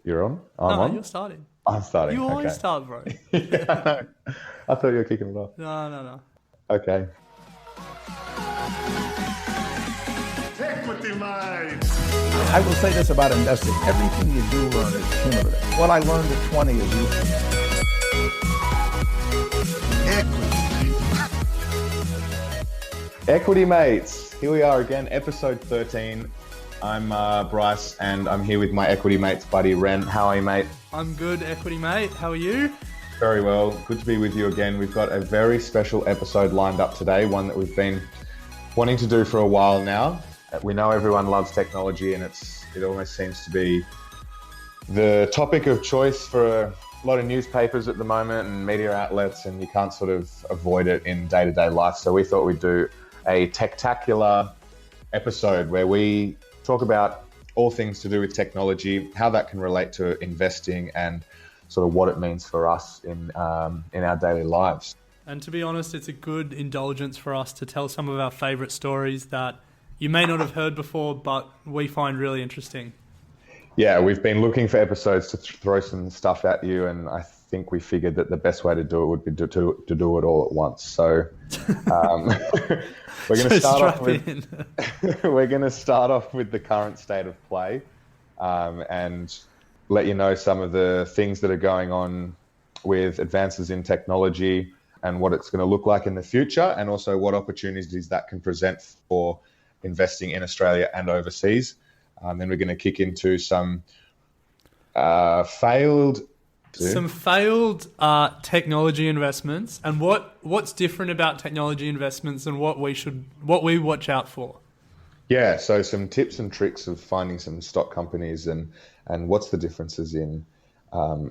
You're on? I'm No, on? you're starting. I'm starting. You always Okay. start, bro. Yeah, I know. I thought you were kicking it off. No, no, no. Okay. Equity line. I will say this about investing. Everything you do learn is cumulative. What I learned at 20 is useful. Equity. Equity mates. Here we are again, episode 13. I'm Bryce, and I'm here with my equity mates, buddy Ren. How are you, mate? I'm good, equity mate. How are you? Very well. Good to be with you again. We've got a very special episode lined up today, one that we've been wanting to do for a while now. We know everyone loves technology, and it almost seems to be the topic of choice for a lot of newspapers at the moment and media outlets, and you can't sort of avoid it in day-to-day life. So we thought we'd do a Tech-Tacular episode where we talk about all things to do with technology, how that can relate to investing, and sort of what it means for us in our daily lives. And to be honest, it's a good indulgence for us to tell some of our favourite stories that you may not have heard before, but we find really interesting. Yeah, we've been looking for episodes to throw some stuff at you, and I think we figured that the best way to do it would be to do it all at once. So we're going to start off with we're going to start off with the current state of play, and let you know some of the things that are going on with advances in technology and what it's going to look like in the future, and also what opportunities that can present for investing in Australia and overseas. Then we're going to kick into some failed technology investments, and what's different about technology investments and what we watch out for. Yeah, so some tips and tricks of finding some stock companies and what's the differences in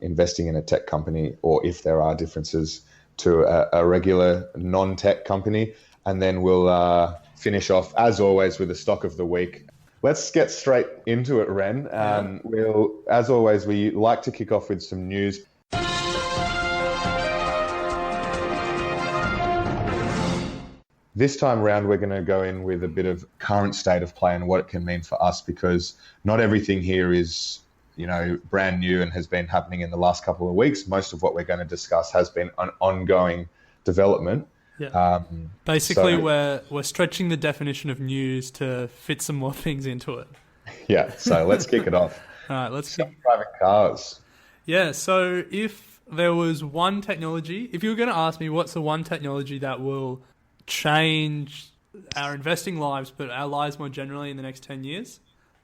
investing in a tech company, or if there are differences to a regular non-tech company. And then we'll finish off, as always, with a stock of the week. Let's get straight into it, Ren. As always, we like to kick off with some news. This time around, we're going to go in with a bit of current state of play and what it can mean for us, because not everything here is, brand new and has been happening in the last couple of weeks. Most of what we're going to discuss has been an ongoing development. Yeah. Basically, we're stretching the definition of news to fit some more things into it. Yeah, so let's kick it off. All right, let's self-driving cars. Yeah, so if there was one technology, if you were going to ask me what's the one technology that will change our investing lives, but our lives more generally in the next 10 years,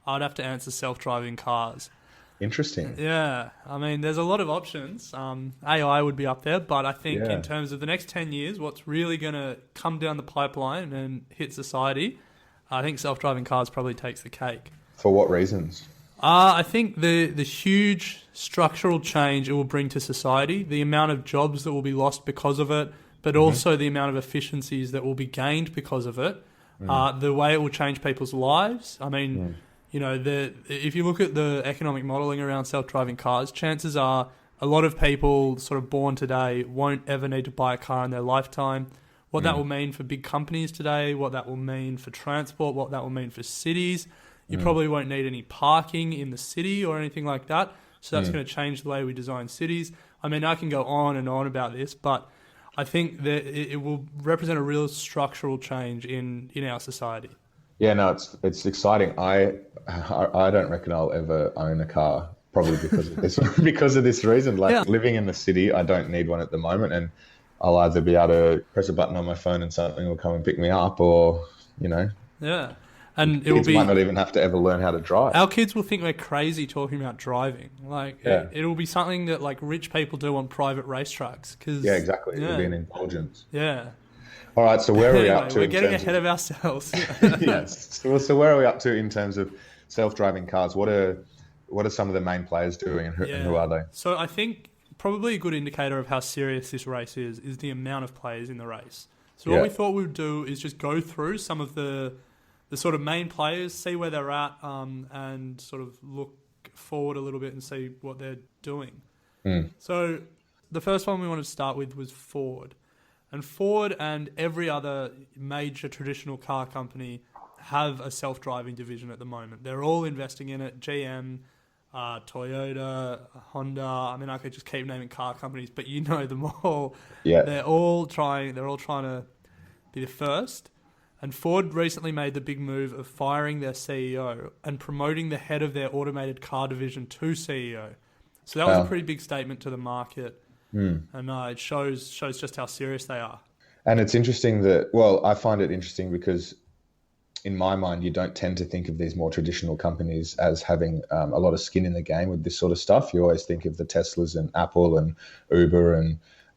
I'd have to answer self-driving cars. Interesting. Yeah, I mean, there's a lot of options. AI would be up there, but I think in terms of the next 10 years, what's really going to come down the pipeline and hit society, I think self-driving cars probably takes the cake. For what reasons? I think the huge structural change it will bring to society, the amount of jobs that will be lost because of it, but also the amount of efficiencies that will be gained because of it, the way it will change people's lives. I mean... if you look at the economic modelling around self-driving cars, chances are a lot of people sort of born today won't ever need to buy a car in their lifetime. What that will mean for big companies today, what that will mean for transport, what that will mean for cities. You probably won't need any parking in the city or anything like that. So that's going to change the way we design cities. I mean, I can go on and on about this, but I think that it will represent a real structural change in our society. Yeah, no, it's exciting. I don't reckon I'll ever own a car, probably because of this because of this reason. Living in the city, I don't need one at the moment, and I'll either be able to press a button on my phone and something will come and pick me up, or Yeah, and kids might not even have to ever learn how to drive. Our kids will think we're crazy talking about driving. It'll be something that like rich people do on private racetracks. Yeah, exactly. It'll be an indulgence. Yeah. All right, so where are we up to? We're getting ahead of ourselves. Yes. So where are we up to in terms of self-driving cars? What are some of the main players doing, and who are they? So I think probably a good indicator of how serious this race is the amount of players in the race. So what we thought we'd do is just go through some of the sort of main players, see where they're at, and sort of look forward a little bit and see what they're doing. So the first one we wanted to start with was Ford. And Ford and every other major traditional car company have a self-driving division at the moment. They're all investing in it. GM, Toyota, Honda. I mean, I could just keep naming car companies, but you know them all. Yeah. They're all trying to be the first. And Ford recently made the big move of firing their CEO and promoting the head of their automated car division to CEO. So that was a pretty big statement to the market. And it shows just how serious they are. And it's interesting that, well, I find it interesting because in my mind, you don't tend to think of these more traditional companies as having a lot of skin in the game with this sort of stuff. You always think of the Teslas and Apple and Uber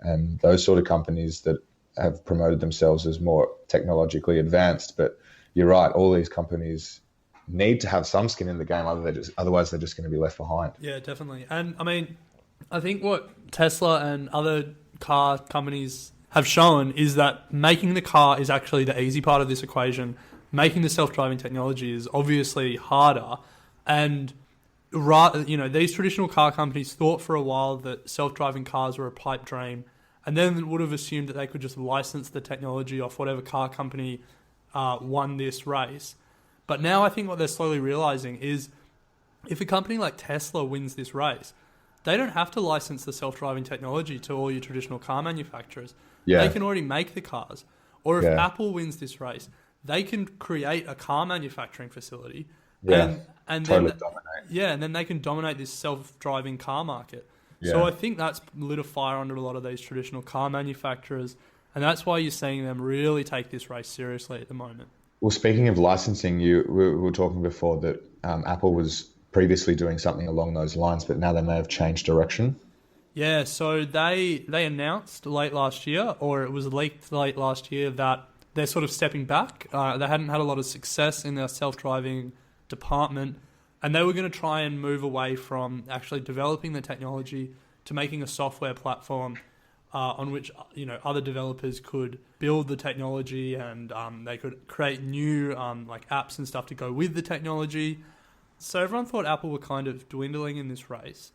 and those sort of companies that have promoted themselves as more technologically advanced. But you're right, all these companies need to have some skin in the game, otherwise they're just going to be left behind. Yeah, definitely. And I mean, I think what Tesla and other car companies have shown is that making the car is actually the easy part of this equation. Making the self-driving technology is obviously harder. And these traditional car companies thought for a while that self-driving cars were a pipe dream, and then would have assumed that they could just license the technology off whatever car company won this race. But now I think what they're slowly realizing is if a company like Tesla wins this race, they don't have to license the self-driving technology to all your traditional car manufacturers. Yeah. They can already make the cars. Or if Apple wins this race, they can create a car manufacturing facility and totally then dominate. Yeah, and then they can dominate this self-driving car market. Yeah. So I think that's lit a fire under a lot of these traditional car manufacturers, and that's why you're seeing them really take this race seriously at the moment. Well, speaking of licensing, we were talking before that Apple was previously doing something along those lines, but now they may have changed direction. Yeah, so they announced late last year, or it was leaked late last year, that they're sort of stepping back. They hadn't had a lot of success in their self-driving department, and they were going to try and move away from actually developing the technology to making a software platform on which other developers could build the technology, and they could create new like apps and stuff to go with the technology. So everyone thought Apple were kind of dwindling in this race.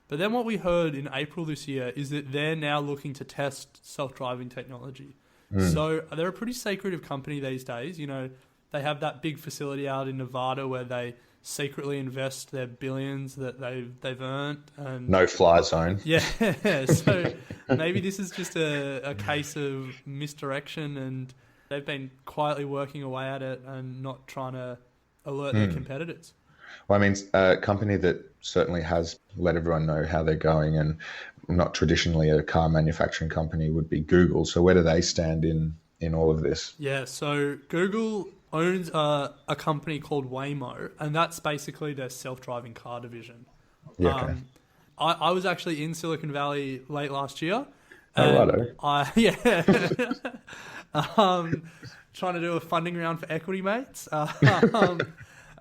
But then what we heard in April this year is that they're now looking to test self-driving technology. So they're a pretty secretive company these days. They have that big facility out in Nevada where they secretly invest their billions that they've earned. And no fly zone. Yeah, so maybe this is just a case of misdirection, and they've been quietly working away at it and not trying to alert their competitors. Well, I mean, a company that certainly has let everyone know how they're going, and not traditionally a car manufacturing company, would be Google. So where do they stand in all of this? Yeah, so Google owns a company called Waymo, and that's basically their self-driving car division. Yeah, okay. I was actually in Silicon Valley late last year. Trying to do a funding round for equity mates.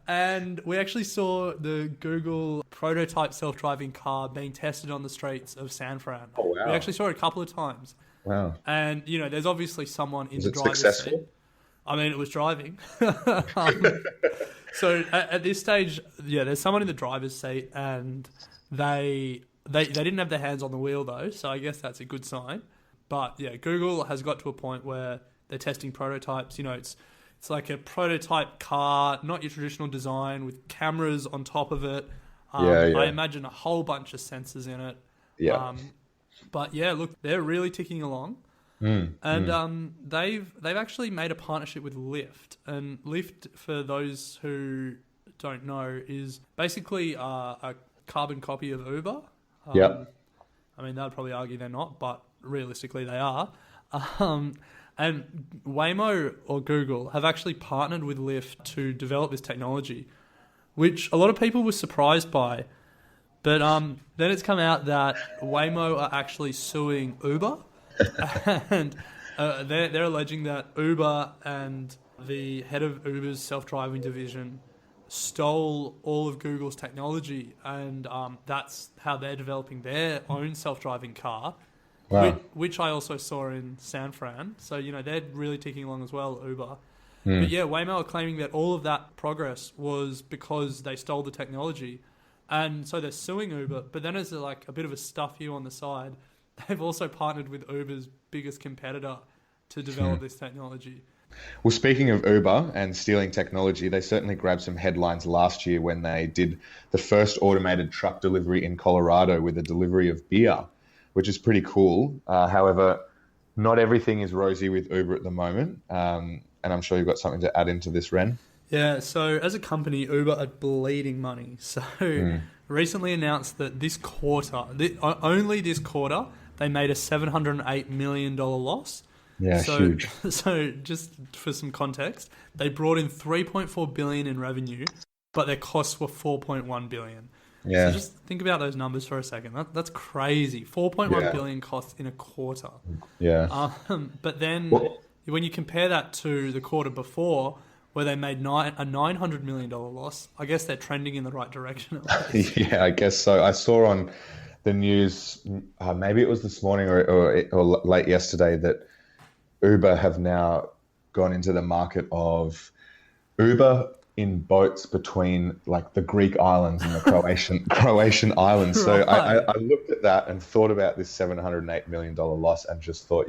And we actually saw the Google prototype self-driving car being tested on the streets of San Fran. Oh, wow. We actually saw it a couple of times. Wow. And, there's obviously someone in the driver's successful? seat. I mean, it was driving. So at this stage, there's someone in the driver's seat, and they didn't have their hands on the wheel, though, so I guess that's a good sign. But, Google has got to a point where they're testing prototypes. It's like a prototype car, not your traditional design, with cameras on top of it. I imagine a whole bunch of sensors in it. Yeah. But look, they're really ticking along. And they've actually made a partnership with Lyft. And Lyft, for those who don't know, is basically a carbon copy of Uber. I mean, they'd probably argue they're not, but realistically they are. And Waymo or Google have actually partnered with Lyft to develop this technology, which a lot of people were surprised by. But then it's come out that Waymo are actually suing Uber, and they're alleging that Uber and the head of Uber's self-driving division stole all of Google's technology, and that's how they're developing their own self-driving car. Wow. Which I also saw in San Fran. So, they're really ticking along as well, Uber. But Waymo are claiming that all of that progress was because they stole the technology. And so they're suing Uber. But then as a bit of a stuff you on the side, they've also partnered with Uber's biggest competitor to develop this technology. Well, speaking of Uber and stealing technology, they certainly grabbed some headlines last year when they did the first automated truck delivery in Colorado with a delivery of beer, which is pretty cool. However, not everything is rosy with Uber at the moment. And I'm sure you've got something to add into this, Ren. Yeah, so as a company, Uber are bleeding money. So recently announced that this quarter, only this quarter, they made a $708 million loss. Yeah, huge. So just for some context, they brought in $3.4 billion in revenue, but their costs were $4.1 billion. Yeah. So just think about those numbers for a second. That's crazy. $4.1 billion costs in a quarter. Yeah. But then when you compare that to the quarter before, where they made a $900 million loss, I guess they're trending in the right direction. Yeah, I guess so. I saw on the news, maybe it was this morning or late yesterday, that Uber have now gone into the market of Uber in boats between like the Greek islands and the Croatian islands. So Right. I looked at that and thought about this $708 million loss and just thought,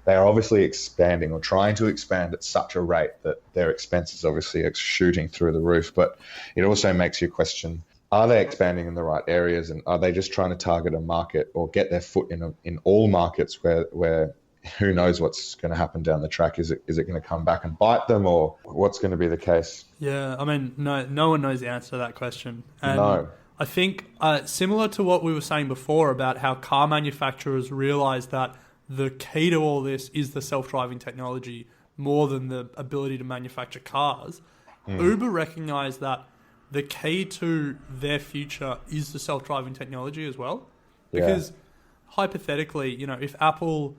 they are obviously expanding or trying to expand at such a rate that their expenses obviously are shooting through the roof. But it also makes you question, are they expanding in the right areas, and are they just trying to target a market or get their foot in all markets where who knows what's going to happen down the track? Is it going to come back and bite them, or what's going to be the case? Yeah, I mean, no one knows the answer to that question. And No. I think similar to what we were saying before about how car manufacturers realize that the key to all this is the self-driving technology more than the ability to manufacture cars. Uber recognized that the key to their future is the self-driving technology as well. Because hypothetically, if Apple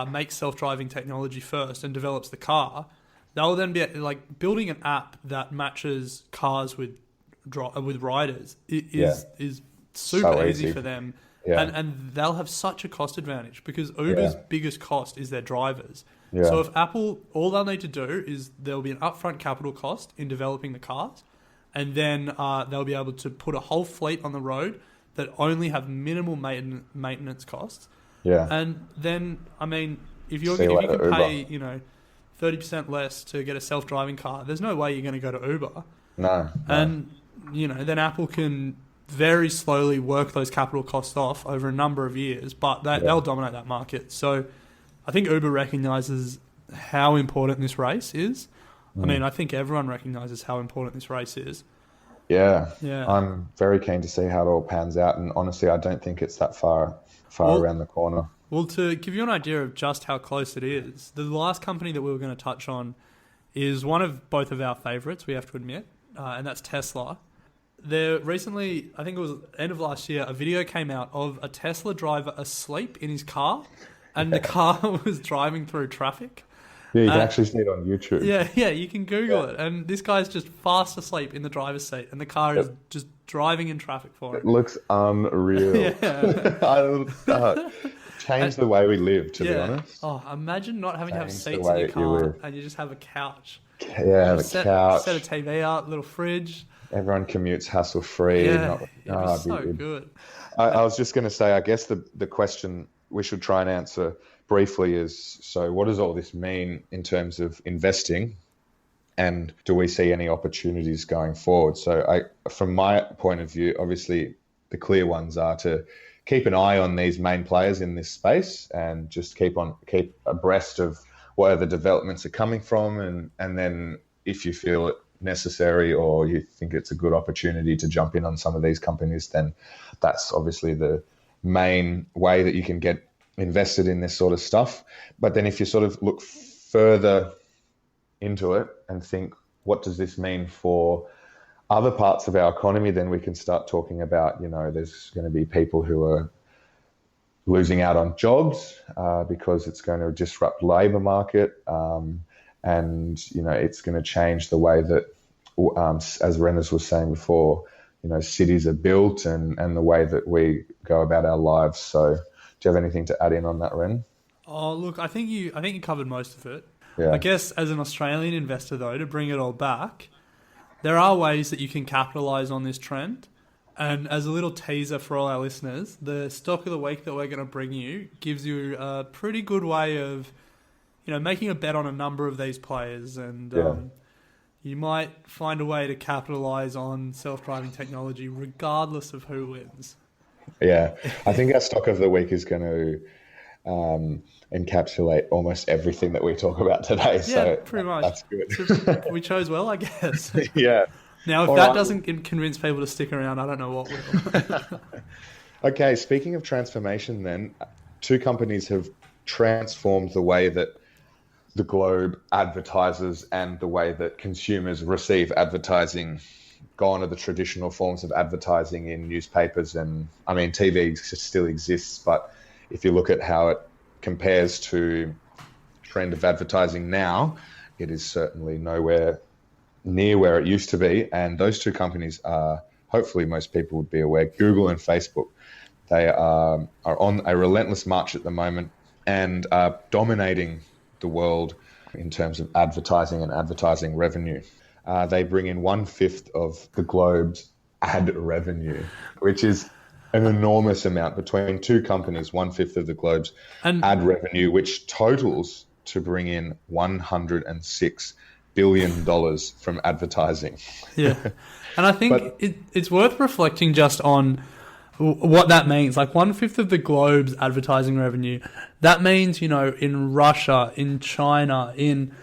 makes self-driving technology first and develops the car, they'll then be like building an app that matches cars with riders is super So easy easy for them. Yeah. And they'll have such a cost advantage because Uber's biggest cost is their drivers. Yeah. So if Apple, all they'll need to do is there'll be an upfront capital cost in developing the cars, and then they'll be able to put a whole fleet on the road that only have minimal maintenance costs. Yeah. And then, I mean, if you See you can later, pay, 30% less to get a self-driving car, there's no way you're going to go to Uber. No. And, then Apple can very slowly work those capital costs off over a number of years, but they'll dominate that market. So I think Uber recognizes how important this race is. I mean, I think everyone recognizes how important this race is. Yeah. Yeah. I'm very keen to see how it all pans out. And honestly, I don't think it's that far around the corner. Well, to give you an idea of just how close it is, the last company that we were going to touch on is one of both of our favorites, we have to admit, and that's Tesla. There recently, I think it was end of last year, a video came out of a Tesla driver asleep in his car, and the car was driving through traffic. Yeah, you can actually see it on YouTube. Yeah, you can Google it. And this guy's just fast asleep in the driver's seat, and the car is just driving in traffic for him. It looks unreal. Yeah. Change the way we live, to be honest. Oh, imagine not having to have Change the seats in way your you car, live. and you just have a couch. Yeah, the couch. Set a TV up, little fridge. Everyone commutes hassle-free. Yeah, it'd be it'd so be good. I was just going to say, I guess the question we should try and answer briefly is, so what does all this mean in terms of investing, and do we see any opportunities going forward? So from my point of view, obviously the clear ones are to keep an eye on these main players in this space and just keep abreast of where the developments are coming from, and then if you feel it necessary or you think it's a good opportunity to jump in on some of these companies, then that's obviously the main way that you can get invested in this sort of stuff. But then if you sort of look further into it and think, what does this mean for other parts of our economy, then we can start talking about, there's going to be people who are losing out on jobs because it's going to disrupt labour market. And, it's going to change the way that, as Rennes was saying before, cities are built and the way that we go about our lives. So do you have anything to add in on that, Ren? Oh, look, I think you covered most of it. Yeah. I guess as an Australian investor, though, to bring it all back, there are ways that you can capitalise on this trend. And as a little teaser for all our listeners, the stock of the week that we're going to bring you gives you a pretty good way of making a bet on a number of these players, and you might find a way to capitalize on self-driving technology regardless of who wins. Yeah, I think our stock of the week is going to encapsulate almost everything that we talk about today. Yeah, so pretty much. That's good. So we chose well, I guess. Yeah. Now, if All that right. doesn't convince people to stick around, I don't know what will. Okay, speaking of transformation then, two companies have transformed the way that the globe advertises and the way that consumers receive advertising, gone are the traditional forms of advertising in newspapers, and I mean TV still exists, but if you look at how it compares to trend of advertising now, it is certainly nowhere near where it used to be. And those two companies are, hopefully most people would be aware, Google and Facebook. They are on a relentless march at the moment and are dominating the world in terms of advertising and advertising revenue. They bring in 1/5 of the globe's ad revenue, which is an enormous amount between two companies, 1/5 of the globe's ad revenue, which totals to bring in $106 billion from advertising. Yeah. And I think it's worth reflecting just on what that means. Like 1/5 of the globe's advertising revenue, that means, in Russia, in China, in,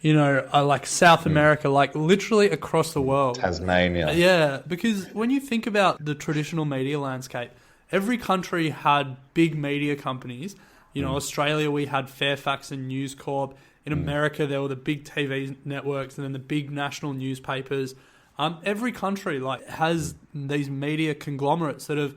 like South America, like literally across the world. Tasmania. Yeah, because when you think about the traditional media landscape, every country had big media companies. Australia, we had Fairfax and News Corp. In America, there were the big TV networks and then the big national newspapers. Every country has these media conglomerates that have,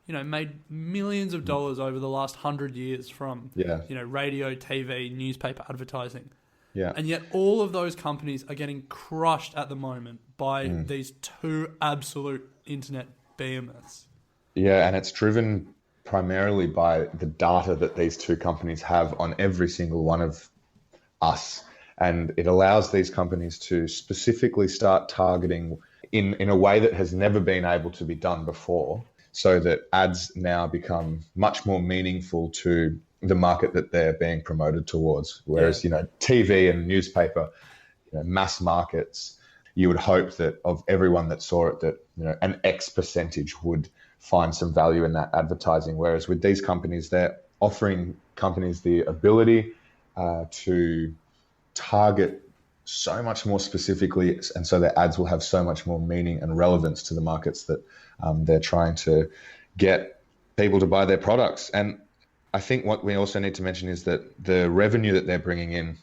made millions of dollars over the last 100 years from, radio, TV, newspaper advertising. Yeah. And yet all of those companies are getting crushed at the moment by these two absolute internet behemoths. Yeah, and it's driven primarily by the data that these two companies have on every single one of us. And it allows these companies to specifically start targeting in a way that has never been able to be done before, so that ads now become much more meaningful to the market that they're being promoted towards. Whereas, TV and newspaper, mass markets, you would hope that of everyone that saw it, that, an X percentage would find some value in that advertising. Whereas with these companies, they're offering companies the ability to target so much more specifically, and so their ads will have so much more meaning and relevance to the markets that they're trying to get people to buy their products. And I think what we also need to mention is that the revenue that they're bringing in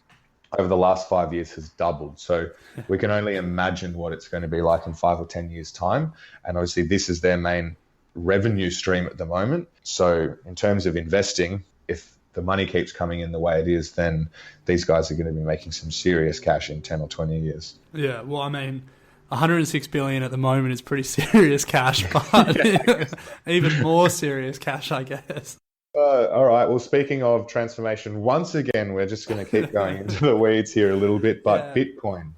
over the last 5 years has doubled. So we can only imagine what it's going to be like in 5 or 10 years' time. And obviously this is their main revenue stream at the moment. So in terms of investing, if the money keeps coming in the way it is, then these guys are going to be making some serious cash in 10 or 20 years. Yeah, well, I mean, 106 billion at the moment is pretty serious cash, but even more serious cash, I guess. All right. Well, speaking of transformation, once again, we're just going to keep going into the weeds here a little bit, but yeah. Bitcoin.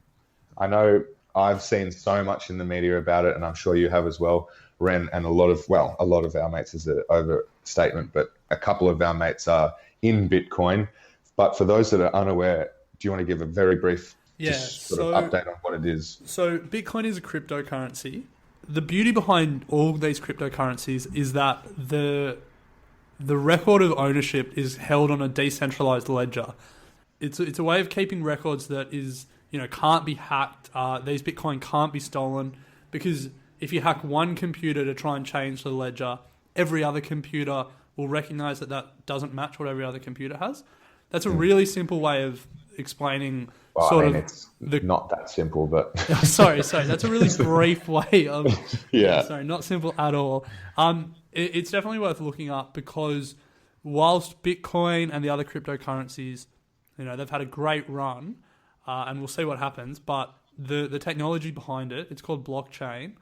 I know I've seen so much in the media about it, and I'm sure you have as well, Ren, and a lot of our mates is an overstatement, but a couple of our mates are in Bitcoin. But for those that are unaware, do you want to give a very brief sort of update on what it is? So Bitcoin is a cryptocurrency. The beauty behind all these cryptocurrencies is that the record of ownership is held on a decentralized ledger. It's a way of keeping records that is, can't be hacked. These Bitcoin can't be stolen, because if you hack one computer to try and change the ledger, every other computer will recognize that doesn't match what every other computer has. That's a really simple way of explaining it's not that simple, but sorry. That's a really brief way of not simple at all. It's definitely worth looking up, because whilst Bitcoin and the other cryptocurrencies, they've had a great run, and we'll see what happens, but the technology behind it, it's called blockchain,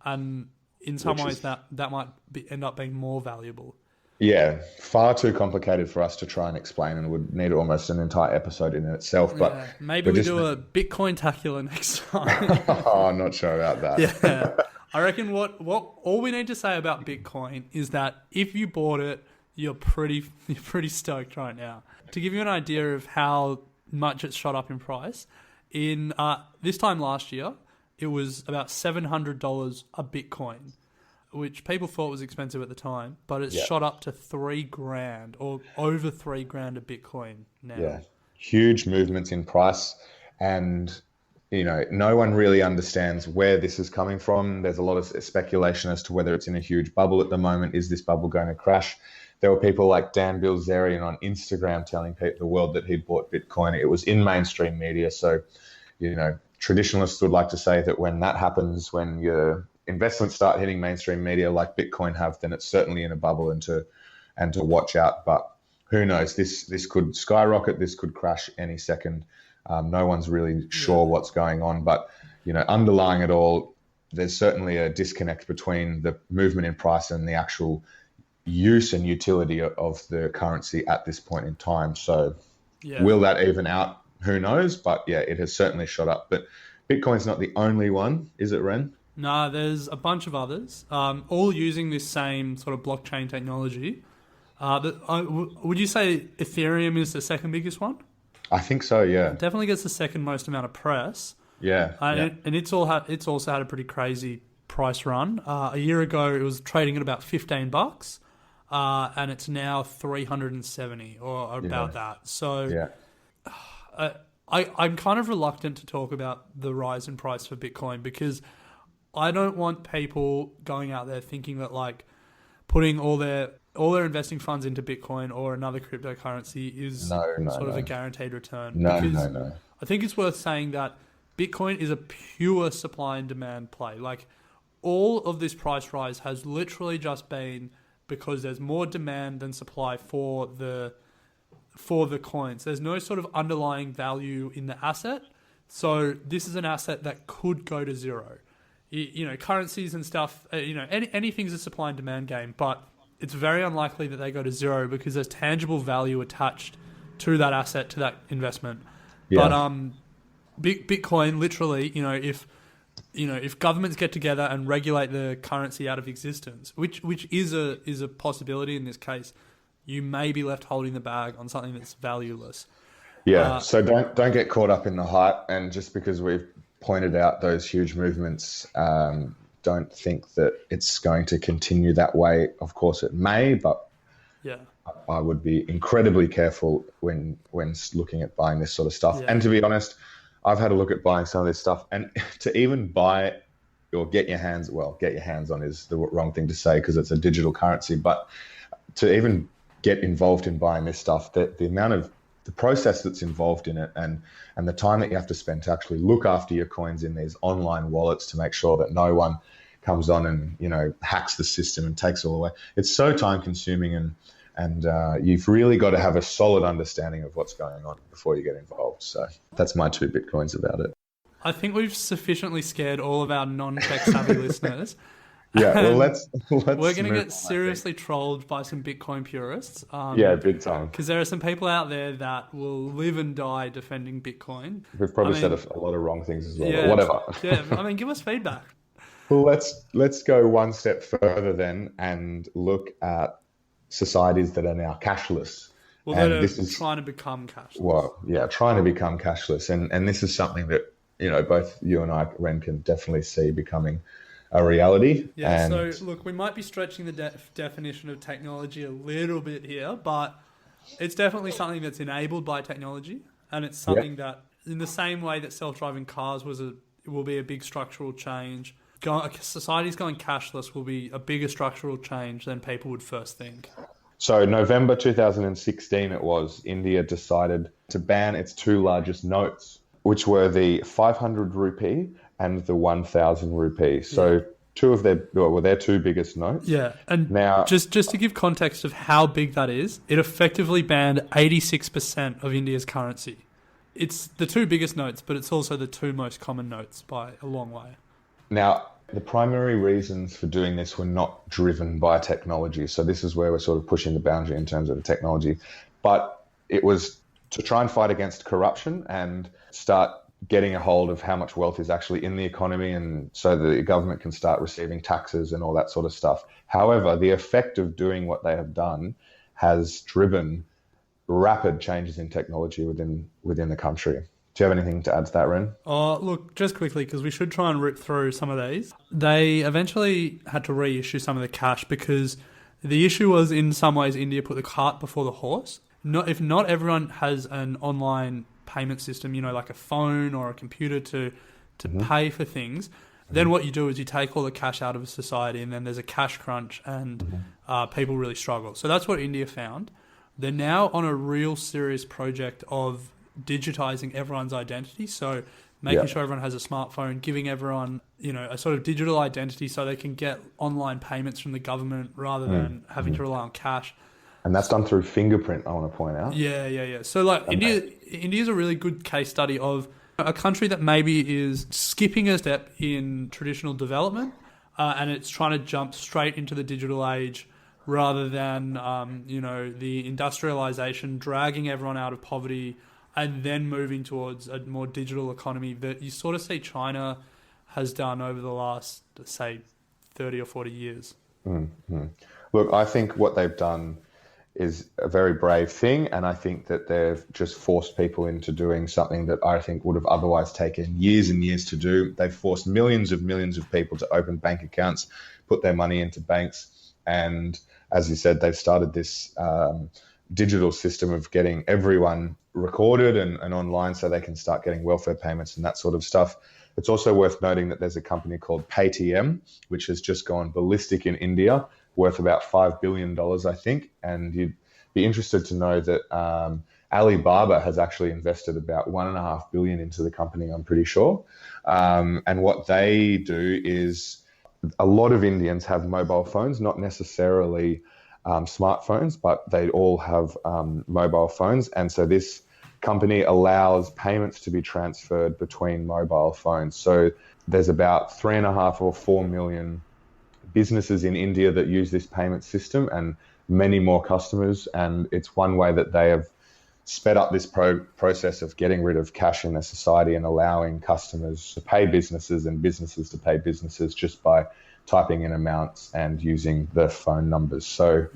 and in some ways that might end up being more valuable. Yeah, far too complicated for us to try and explain, and would need almost an entire episode in itself. But maybe we do a Bitcoin-tacular next time. Oh, I'm not sure about that. Yeah, I reckon what all we need to say about Bitcoin is that if you bought it, you're pretty stoked right now. To give you an idea of how much it's shot up in price. In this time last year, it was about $700 a Bitcoin, which people thought was expensive at the time, but it's shot up to $3,000 or over $3,000 a Bitcoin now. Yeah, huge movements in price, and no one really understands where this is coming from. There's a lot of speculation as to whether it's in a huge bubble at the moment. Is this bubble going to crash? There were people like Dan Bilzerian on Instagram telling the world that he'd bought Bitcoin. It was in mainstream media. So, traditionalists would like to say that when that happens, when your investments start hitting mainstream media like Bitcoin have, then it's certainly in a bubble and to watch out. But who knows? This could skyrocket. This could crash any second. No one's really sure what's going on. But, underlying it all, there's certainly a disconnect between the movement in price and the actual use and utility of the currency at this point in time. So will that even out? Who knows? But yeah, it has certainly shot up. But Bitcoin's not the only one, is it, Ren? No, there's a bunch of others, all using this same sort of blockchain technology. Would you say Ethereum is the second biggest one? I think so, yeah. It definitely gets the second most amount of press. Yeah. And it's also had a pretty crazy price run. A year ago, it was trading at about $15. And it's now 370 or about that. So I'm kind of reluctant to talk about the rise in price for Bitcoin because I don't want people going out there thinking that like putting all their investing funds into Bitcoin or another cryptocurrency is a guaranteed return. No. I think it's worth saying that Bitcoin is a pure supply and demand play. Like all of this price rise has literally just been because there's more demand than supply for the coins. There's no sort of underlying value in the asset. So this is an asset that could go to zero. Currencies and stuff, anything's a supply and demand game, but it's very unlikely that they go to zero because there's tangible value attached to that asset, to that investment. Yeah. But Bitcoin, literally, if governments get together and regulate the currency out of existence, which is a possibility in this case, you may be left holding the bag on something that's valueless. Yeah. So don't get caught up in the hype, and just because we've pointed out those huge movements, don't think that it's going to continue that way. Of course, it may, but I would be incredibly careful when looking at buying this sort of stuff. Yeah. And to be honest, I've had a look at buying some of this stuff, and to even buy it or get your hands on is the wrong thing to say because it's a digital currency, but to even get involved in buying this stuff, the amount of the process that's involved in it and the time that you have to spend to actually look after your coins in these online wallets to make sure that no one comes on and, hacks the system and takes it all away. It's so time consuming and you've really got to have a solid understanding of what's going on before you get involved. So that's my 2 Bitcoins about it. I think we've sufficiently scared all of our non-tech savvy listeners. Yeah, well, let's we're going to get seriously trolled by some Bitcoin purists. Big time. Because there are some people out there that will live and die defending Bitcoin. We've probably said a lot of wrong things as well. Yeah, whatever. Give us feedback. Well, let's go one step further then and look at societies that are now cashless. Well, that are trying to become cashless. Well, yeah, trying to become cashless, and this is something that both you and I, Ren, can definitely see becoming a reality. Yeah, so look, we might be stretching the definition of technology a little bit here, but it's definitely something that's enabled by technology, and it's something that, in the same way that self-driving cars will be a big structural change, society's going cashless will be a bigger structural change than people would first think. So November 2016 it was, India decided to ban its 2 largest notes, which were the 500 rupee and the 1,000 rupee. So their 2 biggest notes. Yeah, and now just to give context of how big that is, it effectively banned 86% of India's currency. It's the 2 biggest notes, but it's also the 2 most common notes by a long way. Now, the primary reasons for doing this were not driven by technology. So this is where we're sort of pushing the boundary in terms of the technology. But it was to try and fight against corruption and start getting a hold of how much wealth is actually in the economy, and so the government can start receiving taxes and all that sort of stuff. However, the effect of doing what they have done has driven rapid changes in technology within the country. Do you have anything to add to that, Ren? Oh, look, just quickly, because we should try and rip through some of these. They eventually had to reissue some of the cash because the issue was, in some ways, India put the cart before the horse. If not everyone has an online payment system, like a phone or a computer to pay for things, then what you do is you take all the cash out of a society, and then there's a cash crunch, and people really struggle. So that's what India found. They're now on a real serious project of digitizing everyone's identity. So making sure everyone has a smartphone, giving everyone, a sort of digital identity so they can get online payments from the government rather than having to rely on cash. And that's done through fingerprint, I want to point out. Yeah. So India's a really good case study of a country that maybe is skipping a step in traditional development, and it's trying to jump straight into the digital age rather than, the industrialization, dragging everyone out of poverty and then moving towards a more digital economy that you sort of see China has done over the last, say, 30 or 40 years. Mm-hmm. Look, I think what they've done is a very brave thing, and I think that they've just forced people into doing something that I think would have otherwise taken years and years to do. They've forced millions of people to open bank accounts, put their money into banks, and as you said, they've started this digital system of getting everyone recorded and online so they can start getting welfare payments and that sort of stuff. It's also worth noting that there's a company called Paytm, which has just gone ballistic in India, worth about $5 billion, I think. And you'd be interested to know that Alibaba has actually invested about $1.5 billion into the company, I'm pretty sure. And what they do is, a lot of Indians have mobile phones, not necessarily smartphones, but they all have mobile phones. And so this company allows payments to be transferred between mobile phones. So there's about 3.5 or 4 million businesses in India that use this payment system, and many more customers. And it's one way that they have sped up this process of getting rid of cash in their society and allowing customers to pay businesses and businesses to pay businesses just by typing in amounts and using the phone numbers. So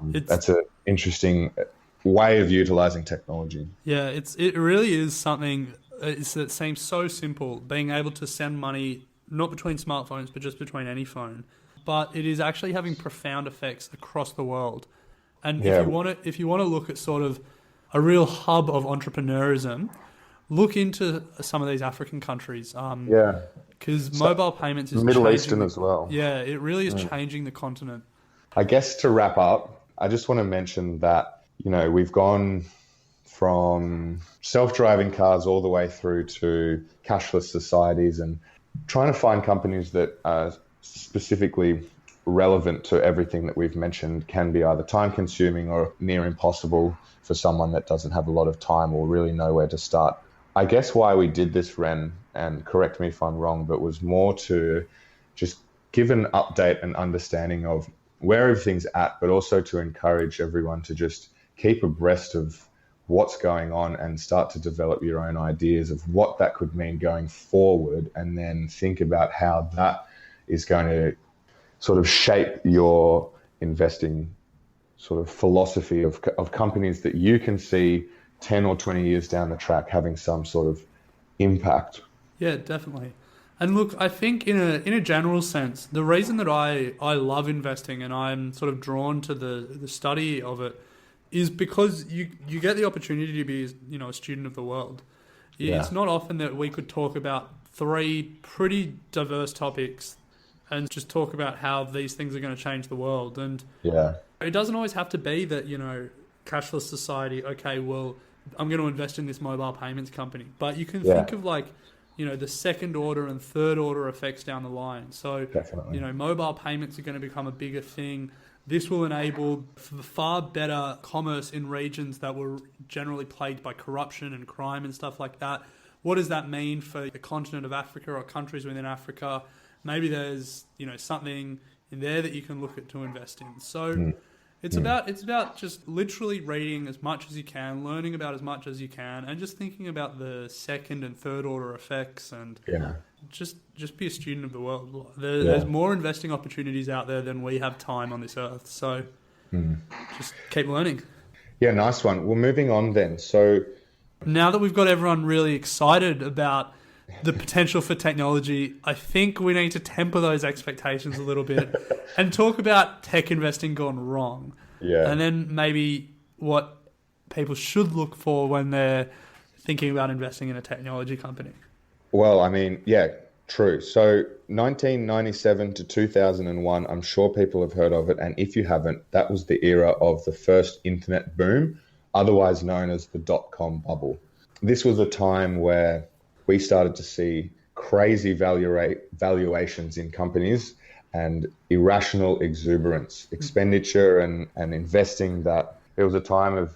that's an interesting way of utilizing technology. Yeah, it really is something that seems so simple, being able to send money not between smartphones but just between any phone. But it is actually having profound effects across the world. And if you want to look at sort of a real hub of entrepreneurism, look into some of these African countries. Because mobile payments is Middle changing, Eastern as well. Yeah, it really is changing the continent. I guess to wrap up, I just want to mention that, we've gone from self-driving cars all the way through to cashless societies, and trying to find companies that are specifically relevant to everything that we've mentioned can be either time-consuming or near impossible for someone that doesn't have a lot of time or really know where to start. I guess why we did this, Ren, and correct me if I'm wrong, but was more to just give an update and understanding of where everything's at, but also to encourage everyone to just keep abreast of what's going on and start to develop your own ideas of what that could mean going forward, and then think about how that is going to sort of shape your investing sort of philosophy of companies that you can see 10 or 20 years down the track having some sort of impact. Yeah, definitely. And look, I think in a general sense, the reason that I love investing and I'm sort of drawn to the study of it is because you get the opportunity to be, a student of the world. Yeah. It's not often that we could talk about 3 pretty diverse topics and just talk about how these things are going to change the world. And it doesn't always have to be that, cashless society, okay, well, I'm going to invest in this mobile payments company. But you can think of the second order and third order effects down the line. So, definitely. Mobile payments are going to become a bigger thing. This will enable far better commerce in regions that were generally plagued by corruption and crime and stuff like that. What does that mean for the continent of Africa or countries within Africa? Maybe there's, something in there that you can look at to invest in. So it's about just literally reading as much as you can, learning about as much as you can, and just thinking about the second and third order effects, and just be a student of the world. There's more investing opportunities out there than we have time on this earth. So just keep learning. Yeah, nice one. Well, moving on then. So, Now that we've got everyone really excited about the potential for technology, I think we need to temper those expectations a little bit and talk about tech investing gone wrong. yeah. And then maybe what people should look for when they're thinking about investing in a technology company. Well, I mean, yeah, true. So 1997 to 2001, I'm sure people have heard of it. And if you haven't, that was the era of the first internet boom, otherwise known as the dot-com bubble. This was a time where we started to see crazy valuations in companies and irrational exuberance, expenditure and investing, that it was a time of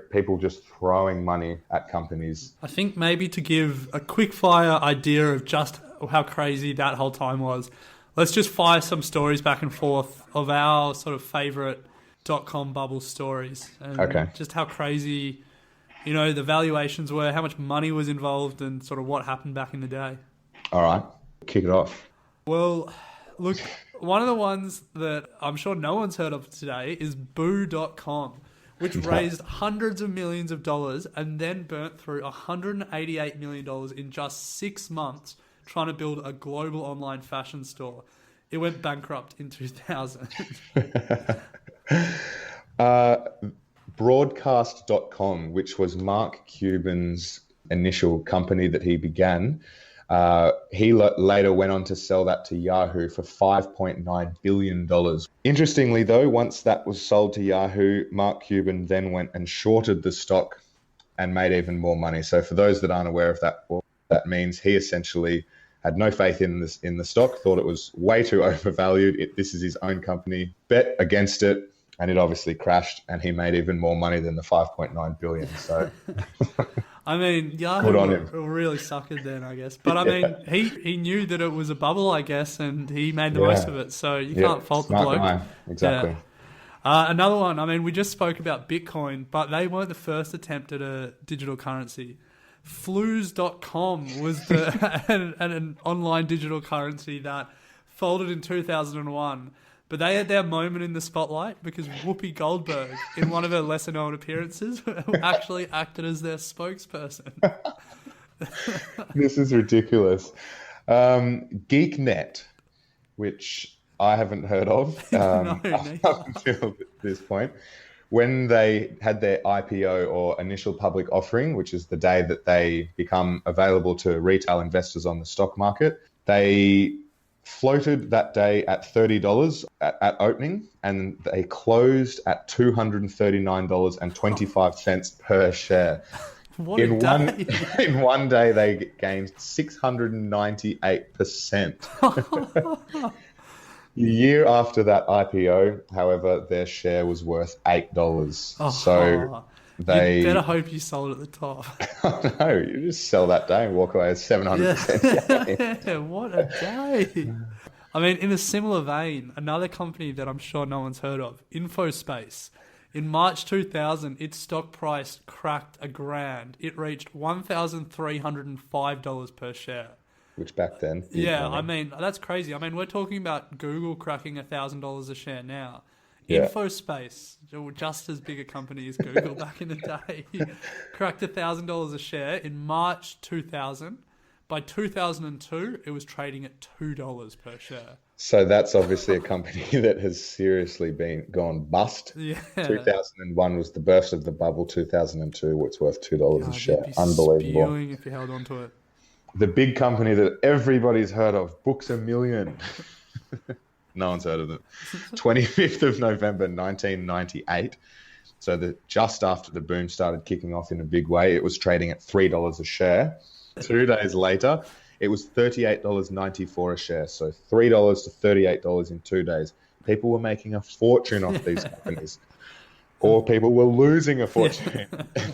people just throwing money at companies. I think maybe to give a quick fire idea of just how crazy that whole time was, let's just fire some stories back and forth of our sort of favorite dot-com bubble stories and Okay. just how crazy, the valuations were, how much money was involved, and sort of what happened back in the day. All right, kick it off. Well, look, one of the ones that I'm sure no one's heard of today is Boo.com, which raised hundreds of millions of dollars and then burnt through $188 million in just 6 months trying to build a global online fashion store. It went bankrupt in 2000. Broadcast.com, which was Mark Cuban's initial company that he began, he later went on to sell that to Yahoo for $5.9 billion. Interestingly, though, once that was sold to Yahoo, Mark Cuban then went and shorted the stock and made even more money. So for those that aren't aware of that, what that means, he essentially had no faith in the stock, thought it was way too overvalued. This is his own company, bet against it, and it obviously crashed, and he made even more money than the $5.9 billion. So, I mean, Yahoo really suckered then, I guess. But I mean, he knew that it was a bubble, I guess, and he made the most of it. So you can't fault the bloke. Guy. Exactly. Yeah. Another one, I mean, we just spoke about Bitcoin, but they weren't the first attempt at a digital currency. Flues.com was an online digital currency that folded in 2001. But they had their moment in the spotlight because Whoopi Goldberg, in one of her lesser-known appearances, actually acted as their spokesperson. This is ridiculous. GeekNet, which I haven't heard of up until this point, when they had their IPO or initial public offering, which is the day that they become available to retail investors on the stock market, they floated that day at $30 at opening, and they closed at $239.25 per share. What a day. In one day, they gained 698%. The year after that IPO, however, their share was worth $8. So they... You better hope you sold at the top. No, you just sell that day and walk away with 700%. Yeah, what a day. I mean, in a similar vein, another company that I'm sure no one's heard of, InfoSpace. In March 2000, its stock price cracked $1,000. It reached $1,305 per share. Which back then... Yeah, I mean, that's crazy. I mean, we're talking about Google cracking $1,000 a share now. Yeah. InfoSpace, just as big a company as Google back in the day, cracked $1,000 a share in March 2000. By 2002, it was trading at $2 per share. So that's obviously a company that has seriously gone bust. Yeah. 2001 was the burst of the bubble. 2002, it's worth $2 a share. Unbelievable. Spewing if you held on to it. The big company that everybody's heard of, Books A Million. No one's heard of it. 25th of November, 1998. So just after the boom started kicking off in a big way, it was trading at $3 a share. 2 days later, it was $38.94 a share. So $3 to $38 in 2 days. People were making a fortune off these companies. Or people were losing a fortune.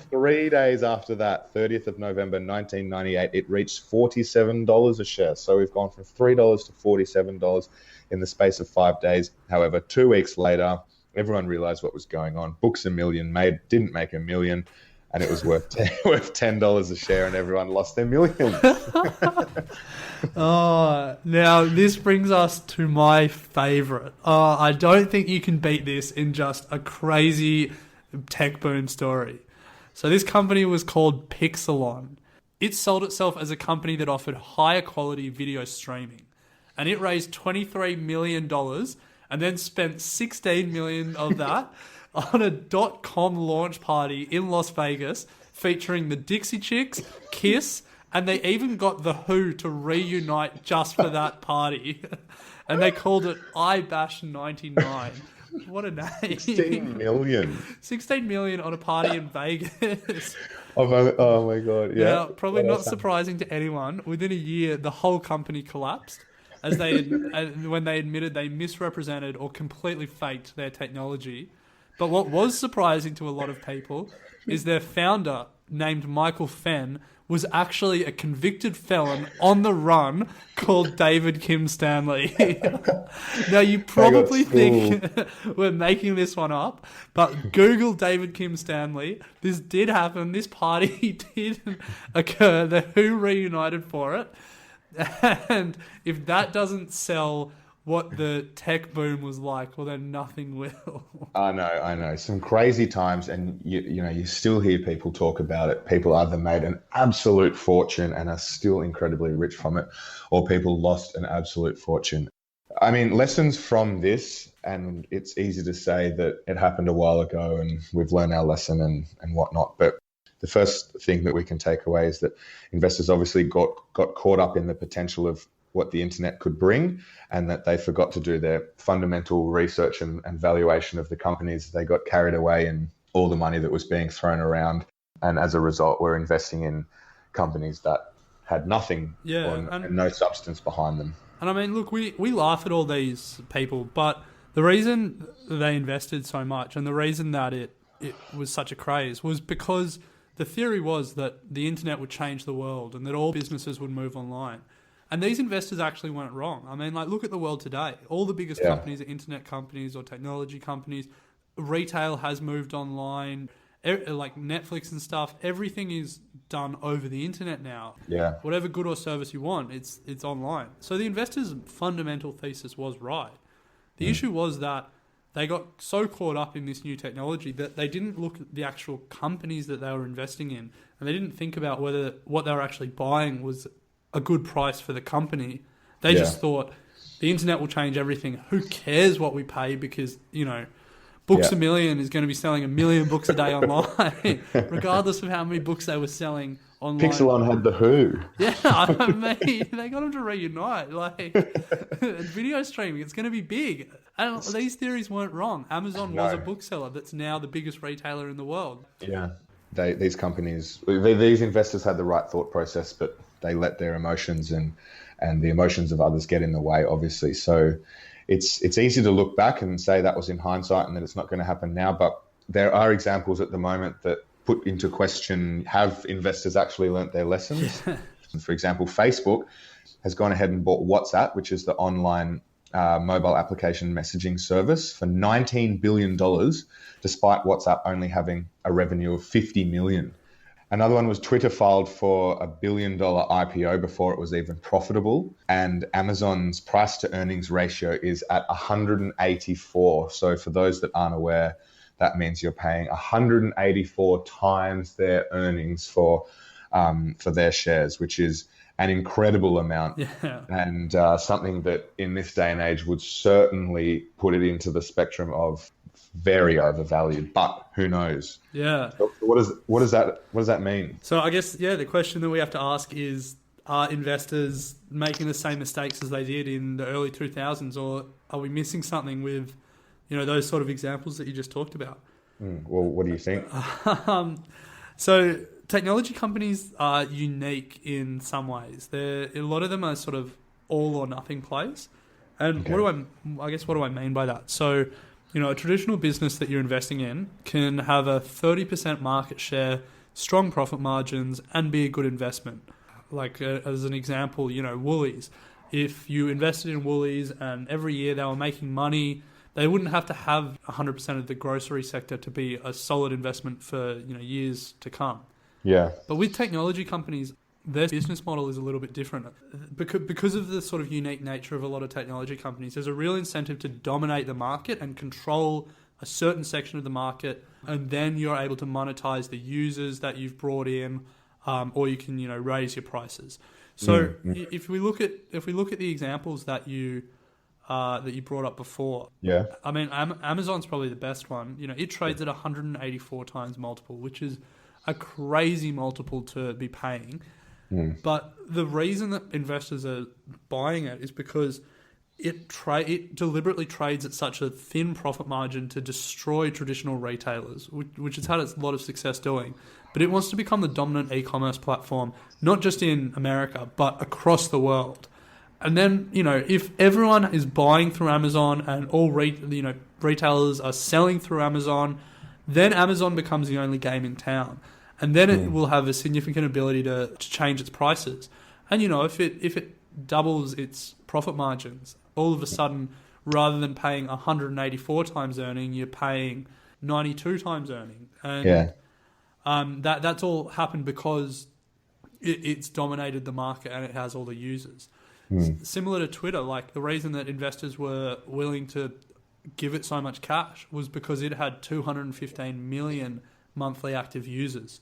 3 days after that, 30th of November, 1998, it reached $47 a share. So we've gone from $3 to $47 in the space of 5 days. However, 2 weeks later, everyone realized what was going on. Books A Million didn't make $1 million, and it was worth $10 a share, and everyone lost their millions. Now this brings us to my favorite. I don't think you can beat this in just a crazy tech boom story. So this company was called Pixelon. It sold itself as a company that offered higher quality video streaming. And it raised $23 million and then spent $16 million of that on a .com launch party in Las Vegas featuring the Dixie Chicks, Kiss, and they even got The Who to reunite just for that party. And they called it iBash 99. What a name. 16 million. 16 million on a party in Vegas. Oh my God. Yeah. Now, probably not surprising to anyone, within a year, the whole company collapsed as when they admitted they misrepresented or completely faked their technology. But what was surprising to a lot of people is their founder, named Michael Fenn, was actually a convicted felon on the run called David Kim Stanley. Now, you probably think we're making this one up, but Google David Kim Stanley. This did happen. This party did occur. The Who reunited for it. And if that doesn't sell what the tech boom was like, well, then nothing will. I know. Some crazy times, and you still hear people talk about it. People either made an absolute fortune and are still incredibly rich from it, or people lost an absolute fortune. I mean, lessons from this, and it's easy to say that it happened a while ago and we've learned our lesson and whatnot, but the first thing that we can take away is that investors obviously got caught up in the potential of what the internet could bring, and that they forgot to do their fundamental research and valuation of the companies. They got carried away in all the money that was being thrown around, and as a result, we're investing in companies that had nothing and no substance behind them. And I mean, look, we laugh at all these people, but the reason they invested so much and the reason that it was such a craze was because the theory was that the internet would change the world and that all businesses would move online. And these investors actually weren't wrong. I mean, like, look at the world today. All the biggest companies are internet companies or technology companies. Retail has moved online, like Netflix and stuff. Everything is done over the internet now. Yeah. Whatever good or service you want, it's online. So the investors' fundamental thesis was right. The issue was that they got so caught up in this new technology that they didn't look at the actual companies that they were investing in, and they didn't think about whether what they were actually buying was a good price for the company. They just thought the internet will change everything. Who cares what we pay? Because, Books A Million is going to be selling 1 million books a day online, regardless of how many books they were selling online. Pixelon had The Who. Yeah, I mean, they got them to reunite. Like, video streaming, it's going to be big. And these theories weren't wrong. Amazon was a bookseller that's now the biggest retailer in the world. Yeah. These investors had the right thought process, but they let their emotions and the emotions of others get in the way, obviously. So it's easy to look back and say that was in hindsight and that it's not going to happen now. But there are examples at the moment that put into question, have investors actually learnt their lessons? For example, Facebook has gone ahead and bought WhatsApp, which is the online mobile application messaging service, for $19 billion, despite WhatsApp only having a revenue of $50 million. Another one was Twitter filed for a $1 billion IPO before it was even profitable. And Amazon's price to earnings ratio is at 184. So for those that aren't aware, that means you're paying 184 times their earnings for their shares, which is an incredible amount. Yeah. And something that in this day and age would certainly put it into the spectrum of very overvalued, but who knows? Yeah. So what does that mean? So I guess, the question that we have to ask is, are investors making the same mistakes as they did in the early 2000s, or are we missing something with, those sort of examples that you just talked about? Well, what do you think? So technology companies are unique in some ways. A lot of them are sort of all or nothing plays. And what do I mean by that? So, a traditional business that you're investing in can have a 30% market share, strong profit margins, and be a good investment. Like, as an example, Woolies. If you invested in Woolies and every year they were making money, they wouldn't have to have 100% of the grocery sector to be a solid investment for, years to come. Yeah. But with technology companies, their business model is a little bit different. Because of the sort of unique nature of a lot of technology companies, there's a real incentive to dominate the market and control a certain section of the market, and then you're able to monetize the users that you've brought in, or you can raise your prices. So if we look at the examples that you brought up before, I mean Amazon's probably the best one. It trades at 184 times multiple, which is a crazy multiple to be paying. But the reason that investors are buying it is because it deliberately trades at such a thin profit margin to destroy traditional retailers, which it's had a lot of success doing. But it wants to become the dominant e-commerce platform, not just in America, but across the world. And then, if everyone is buying through Amazon and all retailers are selling through Amazon, then Amazon becomes the only game in town. And then it will have a significant ability to change its prices. And, if it doubles its profit margins, all of a sudden, rather than paying 184 times earning, you're paying 92 times earning. And that's all happened because it's dominated the market and it has all the users. Similar to Twitter, like the reason that investors were willing to give it so much cash was because it had 215 million monthly active users.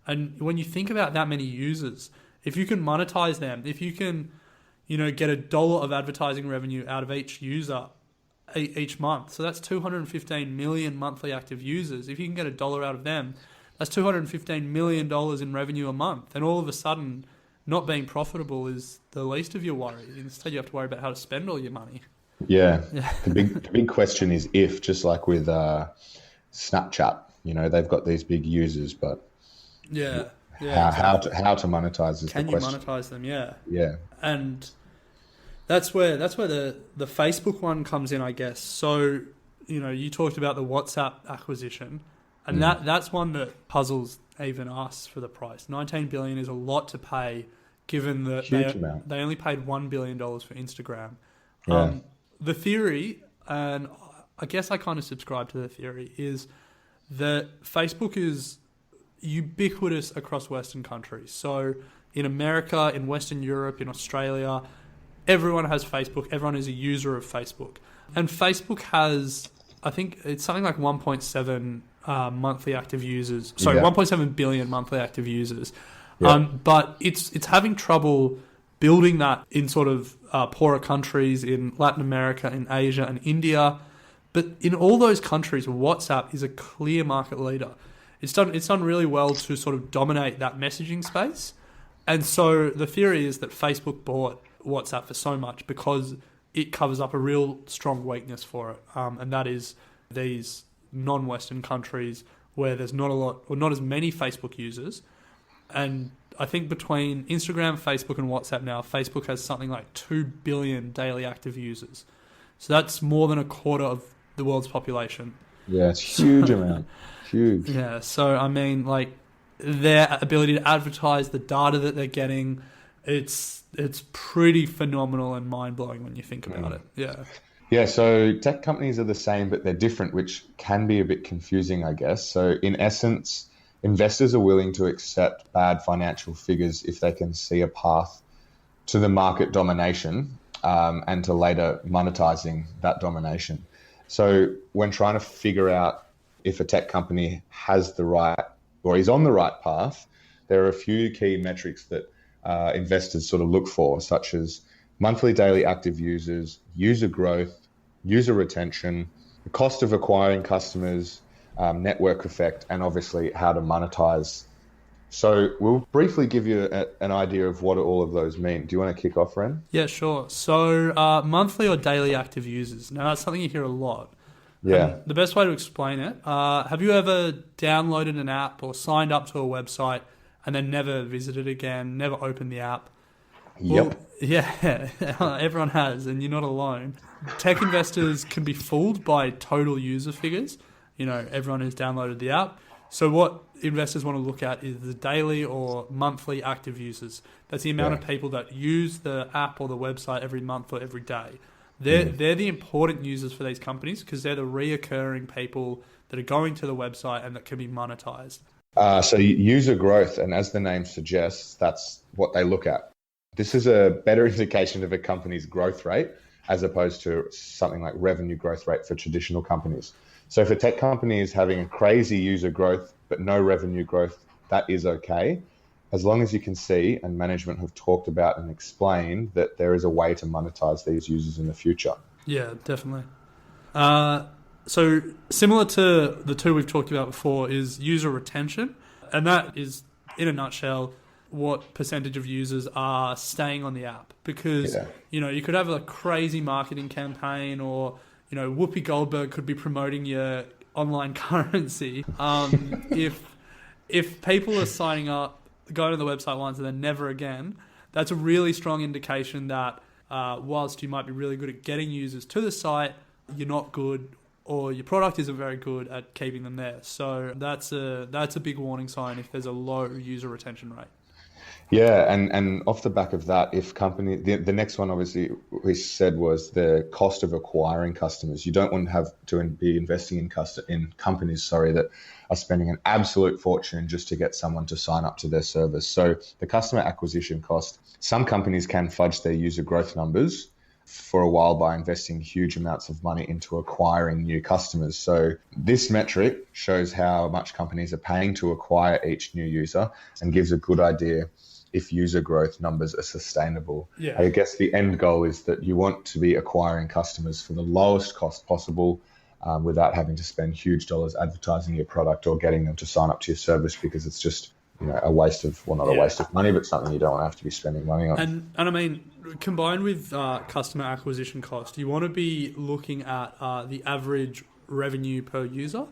And when you think about that many users, if you can monetize them, if you can, get $1 of advertising revenue out of each user each month, so that's 215 million monthly active users. If you can get $1 out of them, that's $215 million in revenue a month. And all of a sudden, not being profitable is the least of your worry. Instead, you have to worry about how to spend all your money. Yeah. The big question is if, just like with Snapchat, they've got these big users, but how to monetize is the question. Can you monetize them? Yeah. And that's where the Facebook one comes in, I guess. So, you talked about the WhatsApp acquisition, and that's one that puzzles even us for the price. $19 billion is a lot to pay, given that they only paid $1 billion for Instagram. The theory, and I guess I kind of subscribe to the theory, is that Facebook is ubiquitous across Western countries. So in America, in Western Europe, in Australia, everyone has Facebook. Everyone is a user of Facebook. And Facebook has, I think it's something like 1.7 monthly active users. Sorry, 1.7 billion monthly active users. But it's having trouble building that in sort of poorer countries in Latin America, in Asia and India. But in all those countries, WhatsApp is a clear market leader. It's done really well to sort of dominate that messaging space. And so the theory is that Facebook bought WhatsApp for so much because it covers up a real strong weakness for it. And that is these non-Western countries where there's not a lot or not as many Facebook users. And I think between Instagram, Facebook and WhatsApp now, Facebook has something like 2 billion daily active users. So that's more than a quarter of the world's population. Yeah, it's a huge amount. Huge. Yeah, so I mean, like, their ability to advertise, the data that they're getting, it's pretty phenomenal and mind-blowing when you think about it. Yeah. Yeah, so tech companies are the same, but they're different, which can be a bit confusing, I guess. So in essence, investors are willing to accept bad financial figures if they can see a path to the market domination and to later monetizing that domination. So when trying to figure out if a tech company has the right or is on the right path, there are a few key metrics that investors sort of look for, such as monthly daily active users, user growth, user retention, the cost of acquiring customers, network effect, and obviously how to monetize. So we'll briefly give you an idea of what all of those mean. Do you want to kick off, Ren? Yeah, sure. So monthly or daily active users. Now, that's something you hear a lot. Yeah. And the best way to explain it, have you ever downloaded an app or signed up to a website and then never visited again, never opened the app? Yep. Well, yeah, everyone has, and you're not alone. Tech investors can be fooled by total user figures. Everyone who's downloaded the app. So what investors want to look at is the daily or monthly active users. That's the amount of people that use the app or the website every month or every day. They're the important users for these companies because they're the reoccurring people that are going to the website and that can be monetized. So user growth, and as the name suggests, that's what they look at. This is a better indication of a company's growth rate as opposed to something like revenue growth rate for traditional companies. So if a tech company is having a crazy user growth but no revenue growth, that is okay, as long as you can see and management have talked about and explained that there is a way to monetize these users in the future. Yeah, definitely. So similar to the two we've talked about before is user retention, and that is, in a nutshell, what percentage of users are staying on the app. Because you could have a crazy marketing campaign, or Whoopi Goldberg could be promoting your online currency. If people are signing up, going to the website once and then never again, that's a really strong indication that whilst you might be really good at getting users to the site, you're not good, or your product isn't very good at keeping them there. So that's a big warning sign if there's a low user retention rate. Yeah, and off the back of that, if the next one obviously we said was the cost of acquiring customers. You don't want to have to be investing in companies, that are spending an absolute fortune just to get someone to sign up to their service. So the customer acquisition cost, some companies can fudge their user growth numbers for a while by investing huge amounts of money into acquiring new customers. So this metric shows how much companies are paying to acquire each new user and gives a good idea if user growth numbers are sustainable. Yeah. I guess the end goal is that you want to be acquiring customers for the lowest cost possible, without having to spend huge dollars advertising your product or getting them to sign up to your service, because it's just a waste of, not a waste of money, but something you don't want to have to be spending money on. And I mean, combined with customer acquisition cost, you want to be looking at the average revenue per user.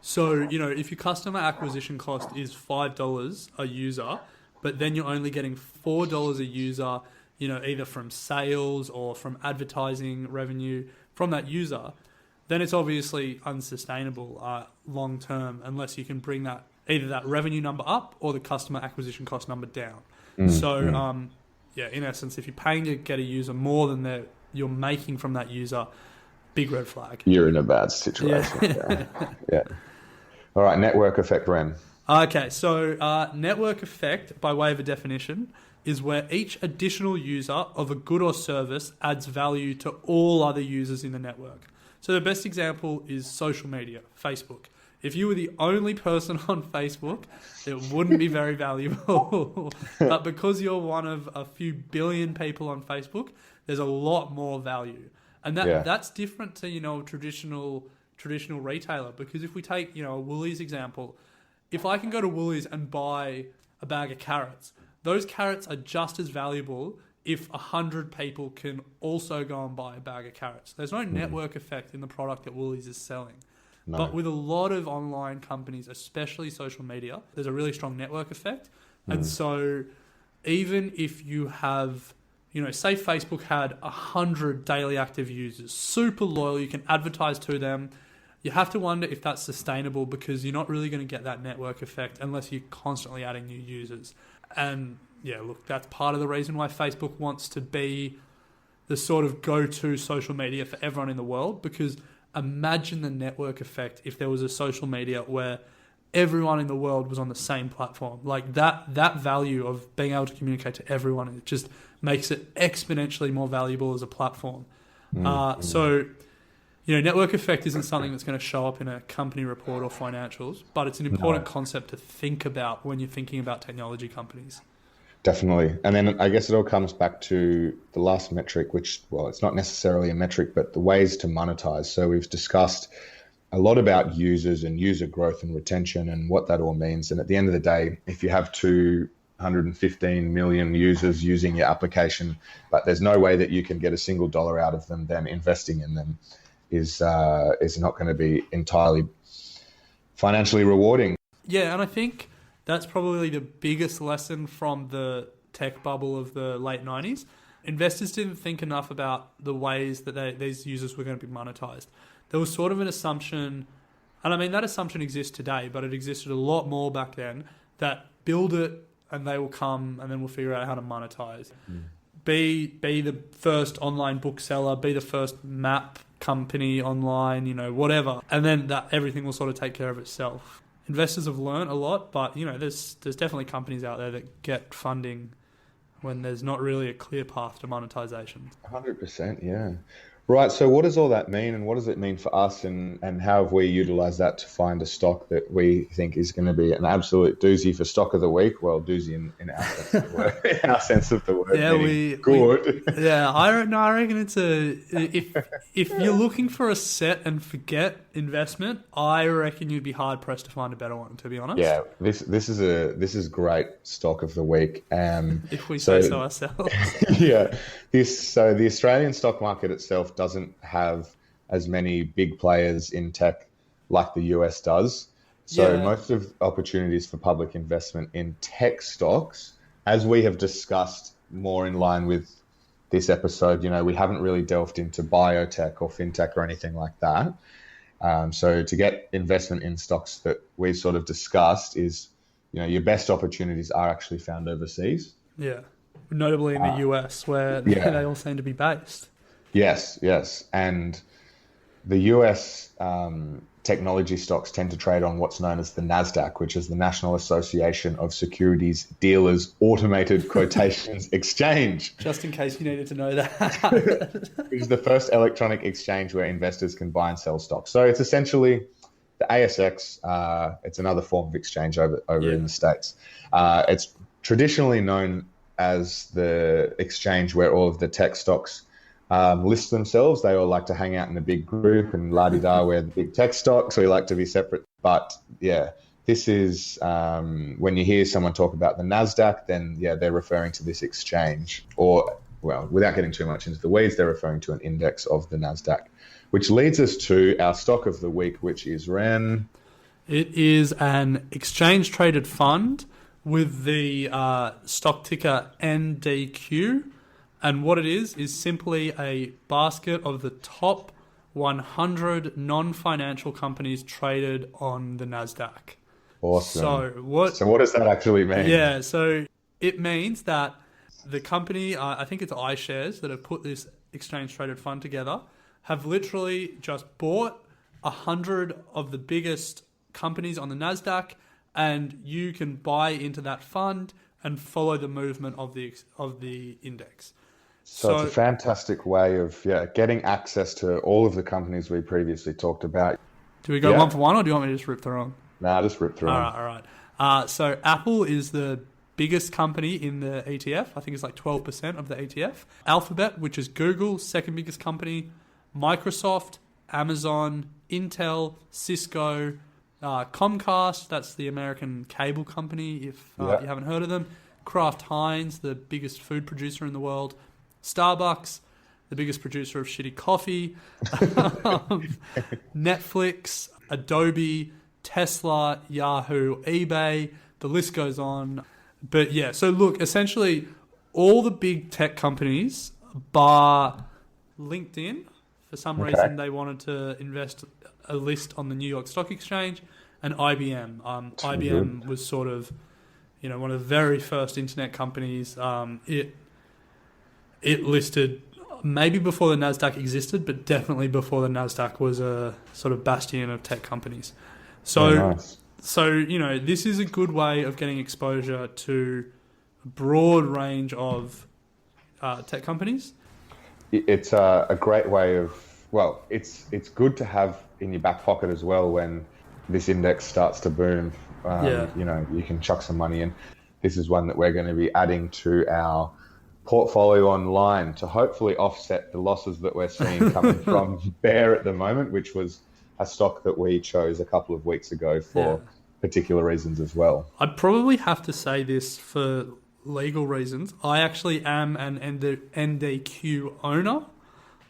So, if your customer acquisition cost is $5 a user, but then you're only getting $4 a user, either from sales or from advertising revenue from that user, then it's obviously unsustainable long term, unless you can bring either that revenue number up or the customer acquisition cost number down. In essence, if you're paying to get a user more than you're making from that user, big red flag. You're in a bad situation. Yeah. All right, network effect, Ren. Okay, so network effect, by way of a definition, is where each additional user of a good or service adds value to all other users in the network. So the best example is social media, Facebook. If you were the only person on Facebook, it wouldn't be very valuable. But because you're one of a few billion people on Facebook, there's a lot more value. And that's different to, a traditional retailer. Because if we take, a Woolies example, if I can go to Woolies and buy a bag of carrots, those carrots are just as valuable if 100 people can also go and buy a bag of carrots. There's no network effect in the product that Woolies is selling. No. But with a lot of online companies, especially social media, there's a really strong network effect. And so even if you have, say Facebook had 100 daily active users, super loyal, you can advertise to them, you have to wonder if that's sustainable, because you're not really going to get that network effect unless you're constantly adding new users. And that's part of the reason why Facebook wants to be the sort of go-to social media for everyone in the world, because imagine the network effect if there was a social media where everyone in the world was on the same platform. Like that value of being able to communicate to everyone, it just makes it exponentially more valuable as a platform. So network effect isn't something that's going to show up in a company report or financials, but it's an important concept to think about when you're thinking about technology companies. Definitely. And then I guess it all comes back to the last metric, which, it's not necessarily a metric, but the ways to monetize. So we've discussed a lot about users and user growth and retention and what that all means. And at the end of the day, if you have 215 million users using your application, but there's no way that you can get a single dollar out of them, then investing in them is not going to be entirely financially rewarding. Yeah, and I think that's probably the biggest lesson from the tech bubble of the late 90s. Investors didn't think enough about the ways that these users were going to be monetized. There was sort of an assumption, and I mean that assumption exists today, but it existed a lot more back then, that build it and they will come and then we'll figure out how to monetize. Be the first online bookseller, be the first map company online, whatever. And then that everything will sort of take care of itself. Investors have learned a lot, but there's definitely companies out there that get funding when there's not really a clear path to monetization. 100%, yeah. Right. So what does all that mean, and what does it mean for us, and how have we utilized that to find a stock that we think is going to be an absolute doozy for stock of the week? Well, doozy in our sense of the word, in our sense of the word, Yeah, meaning good. yeah, I reckon it's if you're looking for a set and forget investment, I reckon you'd be hard pressed to find a better one, to be honest. Yeah, this is great stock of the week. If we So say so ourselves. yeah, so the Australian stock market itself doesn't have as many big players in tech like the US does. So Yeah. most of opportunities for public investment in tech stocks, as we have discussed more in line with this episode, we haven't really delved into biotech or fintech or anything like that. So to get investment in stocks that we've sort of discussed is, your best opportunities are actually found overseas. Yeah. Notably in the US, where yeah. they all seem to be based. Yes, yes. And the US technology stocks tend to trade on what's known as the NASDAQ, which is the National Association of Securities Dealers Automated Quotations Exchange. Just in case you needed to know that. Which is the first electronic exchange where investors can buy and sell stocks. So it's essentially the ASX. It's another form of exchange over in the States. It's traditionally known as the exchange where all of the tech stocks list themselves. They all like to hang out in a big group and la-di-da, we're the big tech stocks. We like to be separate. But yeah, this is when you hear someone talk about the NASDAQ, then yeah, they're referring to this exchange. Or, well, without getting too much into the weeds, they're referring to an index of the NASDAQ. Which leads us to our stock of the week, which is Ren. It is an exchange-traded fund with the stock ticker NDQ. And what it is simply a basket of the top 100 non-financial companies traded on the NASDAQ. Awesome. So what does that actually mean? Yeah, so it means that the company, I think it's iShares that have put this exchange-traded fund together, have literally just bought 100 of the biggest companies on the NASDAQ, and you can buy into that fund and follow the movement of the index. So it's a fantastic way of getting access to all of the companies we previously talked about. Do we go one for one, or do you want me to just rip through them? Nah, just rip through them. All right. So Apple is the biggest company in the ETF. I think it's like 12% of the ETF. Alphabet, which is Google, second biggest company. Microsoft, Amazon, Intel, Cisco, Comcast, that's the American cable company, if you haven't heard of them. Kraft Heinz, the biggest food producer in the world. Starbucks, the biggest producer of shitty coffee. Netflix, Adobe, Tesla, Yahoo, eBay, the list goes on. But yeah, so look, essentially all the big tech companies bar LinkedIn. For some reason, they wanted to invest a list on the New York Stock Exchange, and IBM. IBM was sort of, one of the very first internet companies. It listed maybe before the NASDAQ existed, but definitely before the NASDAQ was a sort of bastion of tech companies. So, this is a good way of getting exposure to a broad range of tech companies. It's a great way of, it's good to have in your back pocket as well when this index starts to boom. You can chuck some money in. This is one that we're going to be adding to our portfolio online to hopefully offset the losses that we're seeing coming from Bear at the moment, which was a stock that we chose a couple of weeks ago for particular reasons as well. I'd probably have to say this for legal reasons. I actually am an NDQ owner.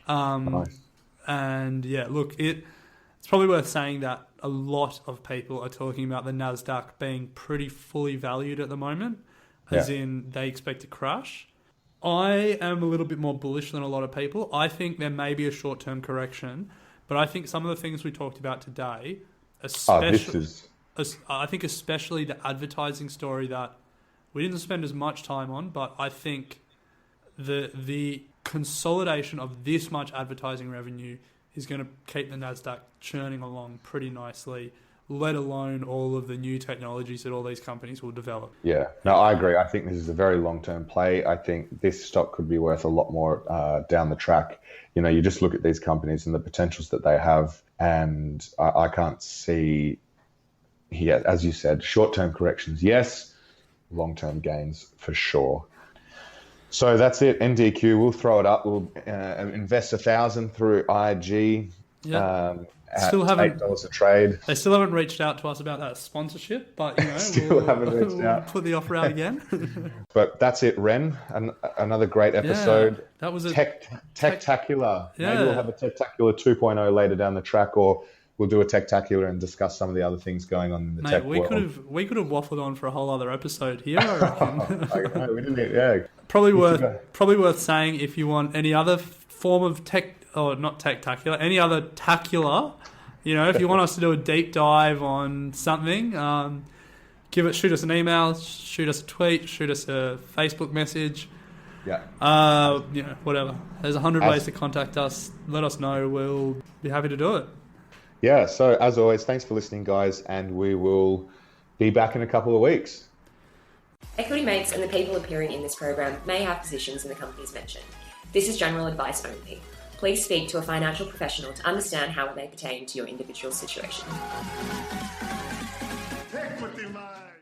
Nice. And yeah, look, it's probably worth saying that a lot of people are talking about the NASDAQ being pretty fully valued at the moment, as in they expect to crash. I am a little bit more bullish than a lot of people. I think there may be a short-term correction, but I think some of the things we talked about today, especially the advertising story that we didn't spend as much time on, but I think the consolidation of this much advertising revenue is going to keep the NASDAQ churning along pretty nicely let alone all of the new technologies that all these companies will develop. Yeah, no, I agree. I think this is a very long-term play. I think this stock could be worth a lot more down the track. You know, you just look at these companies and the potentials that they have, and I can't see here, as you said, short-term corrections, yes, long-term gains for sure. So that's it. NDQ, we'll throw it up. We'll invest 1,000 through IG. Yeah. At Still haven't $8 a trade. They still haven't reached out to us about that sponsorship, but you know, Still haven't reached we'll out. put the offer out again. But that's it, Ren. Another great episode. Yeah, that was a Tech-Tacular. Yeah. Maybe we'll have a Tech-Tacular 2.0 later down the track, or we'll do a Tech-Tacular and discuss some of the other things going on in the tech we world. could have waffled on for a whole other episode here, I reckon. I know, we didn't. Yeah. Probably worth saying, if you want any other form of tech, or not Tech-Tacular, any other tacular, you know, if you want us to do a deep dive on something, shoot us an email, shoot us a tweet, shoot us a Facebook message. Yeah. You know, whatever. There's 100 ways to contact us. Let us know. We'll be happy to do it. Yeah. So as always, thanks for listening, guys, and we will be back in a couple of weeks. Equity Mates and the people appearing in this program may have positions in the companies mentioned. This is general advice only. Please speak to a financial professional to understand how it may pertain to your individual situation. Tech with the mind.